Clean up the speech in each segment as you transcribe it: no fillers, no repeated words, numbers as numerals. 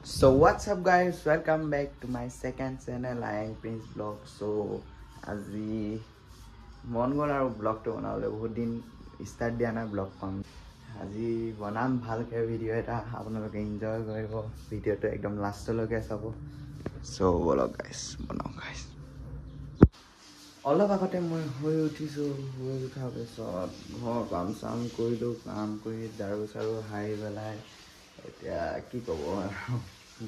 So what's up guys, welcome back to my second channel I am Prince Vlog. So আজি মন গ'ল আৰু ব্লগটো বনাবলৈ বহুত দিন ষ্টাৰ্ট দিয়া নাই ব্লগ পাম আজি বনাম ভালকৈ ভিডিঅ' এটা আপোনালোকে এনজয় কৰিব ভিডিঅ'টো একদম লাষ্টলৈকে চাব সো বলক গাইছ বনাও গাইছ অলপ আগতে মই হৈ উঠিছোঁ হৈ উঠাৰ পিছত ঘৰ কাম চাম কৰিলোঁ কাম কৰি ঝাৰু চাৰু হাৰি পেলাই এতিয়া কি ক'ব আৰু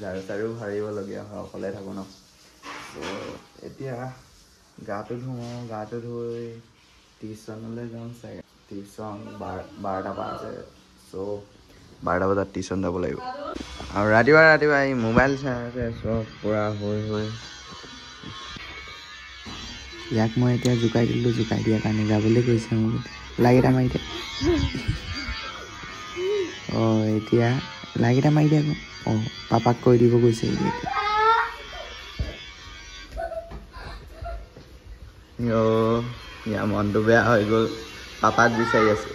ঝাৰু চাৰু হাৰিবলগীয়া হয় অকলে থাকোঁ ন তো এতিয়া গাটো ধুওঁ গাটো ধুই টিউশ্যনলৈ যাম চাগে টিউশ্যন 12টা পৰা আছে চ' 12টা বজাত টিউশ্যন যাব লাগিব আৰু ৰাতিপুৱা এই মোবাইল চাই আছে চব পূৰা হৈ ইয়াক মই এতিয়া জোকাই দিলোঁ জোকাই দিয়াৰ কাৰণে যাবলৈ কৈছে মোক লাইট মাৰি দে অঁ এতিয়া লাইট মাৰি দে অঁ পাপাক কৈ দিব কৈছে ইয়াৰ মনটো বেয়া হৈ গ'ল পাপাক বিচাৰি আছে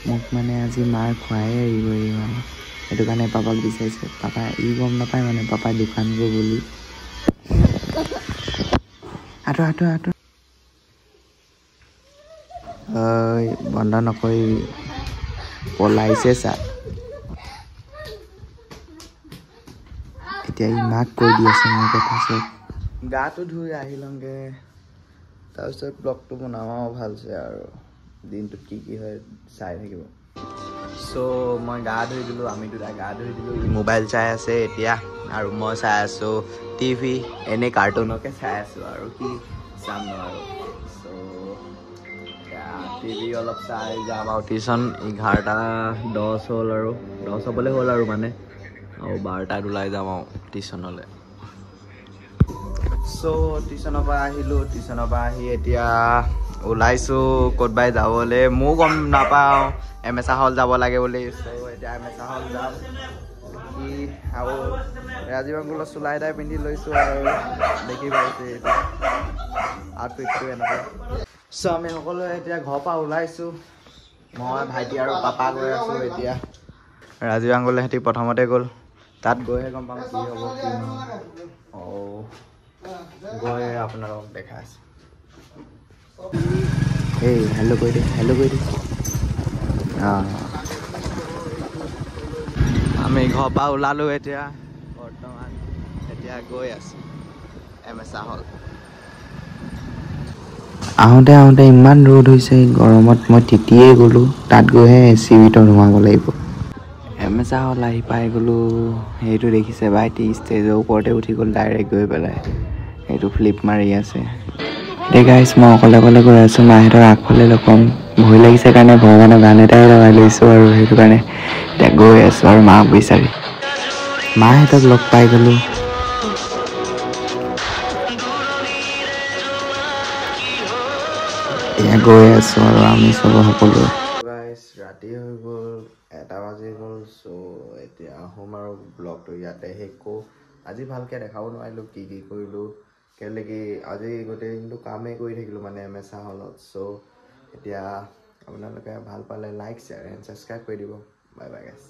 মোক মানে আজি মাৰ খুৱাই এৰিব মানে সেইটো কাৰণে পাপাক বিচাৰিছে পাপাই গম নাপায় মানে পাপাই দোকান গ'ল বুলি আঁতৰ বন্ধ নকৰিবি পলাইছে চা এতিয়া মাক কৈ দি আছে মোৰ কথা চব গাটো ধুই আহি লওঁগৈ তাৰপিছত ব্লগটো বনাওঁ ভালছে আৰু দিনটোত কি হয় চাই থাকিব চ' মই গা ধুই দিলোঁ আমি দুটাই গা ধুই দিলোঁ মোবাইল চাই আছে এতিয়া আৰু মই চাই আছোঁ টিভি এনেই কাৰ্টুনকে চাই আছোঁ আৰু কি চাম ন আৰু চ' টিভি অলপ চাই যাম আৰু টিউশ্যন 11:10 হ'ল আৰু 10 হ'বলৈ হ'ল আৰু মানে আৰু 12টাত ওলাই যাম আৰু টিউশ্যনলৈ চ' টিউশ্যনৰ পৰা আহিলোঁ টিউশ্যনৰ পৰা আহি এতিয়া ওলাইছোঁ ক'তবাই যাবলৈ ময়ো গম নাপাওঁ এমেচা হল যাব লাগে বুলি চ' এতিয়া এমেচা হল যাম কি আৰু ৰাজীৱ আংকুলৰ চোলা এটাই পিন্ধি লৈছোঁ আৰু দেখি পাইছে এতিয়া আউটফিটটো এনেকুৱা চ' আমি সকলোৱে এতিয়া ঘৰৰ পৰা ওলাইছোঁ মই ভাইটি আৰু পাপা গৈ আছোঁ এতিয়া ৰাজীৱ আংকুলে সিহঁতি প্ৰথমতে গ'ল তাত গৈহে গম পাম কি হ'ব কি নহয় গৈ আপোনালোকক দেখাই আছোঁ এই হেল্ল' কৰি দে আমি ঘৰৰ পৰা ওলালোঁ এতিয়া বৰ্তমান এতিয়া গৈ আছোঁ এমেচা হল আহোঁতে ইমান ৰ'দ হৈছে গৰমত মই তিতিয়ে গ'লোঁ তাত গৈহে AC ভিতৰত সোমাব লাগিব এমেচা হল আহি পাই গ'লোঁ সেইটো দেখিছে ভাইটি ষ্টেজৰ ওপৰতে উঠি গ'ল ডাইৰেক্ট গৈ পেলাই সেইটো ফ্লিপ মাৰি আছে এতিয়া গাইছ মই অকলে গৈ আছোঁ মাহঁতৰ আগফালে লকম ভয় লাগিছে কাৰণে ভগৱানৰ গান এটাই লগাই লৈছোঁ আৰু সেইটো কাৰণে এতিয়া গৈ আছোঁ আৰু মাক বিচাৰি মাহঁতক লগ পাই গ'লোঁ এতিয়া গৈ আছোঁ আৰু আমি চব সকলোৱে গাইছ ৰাতি হৈ গ'ল 1টা বাজি গ'ল চ' এতিয়া আহোম আৰু ব্লগটো ইয়াতে শেষ কৰোঁ আজি ভালকৈ দেখাব নোৱাৰিলোঁ কি কৰিলোঁ কেলেকি আজি গোটেই দিনটো কামেই কৰি থাকিলোঁ মানে এমেচা হলত চ' এতিয়া আপোনালোকে ভাল পালে লাইক শ্বেয়াৰ এণ্ড ছাবস্ক্ৰাইব কৰি দিব বাই গাইছ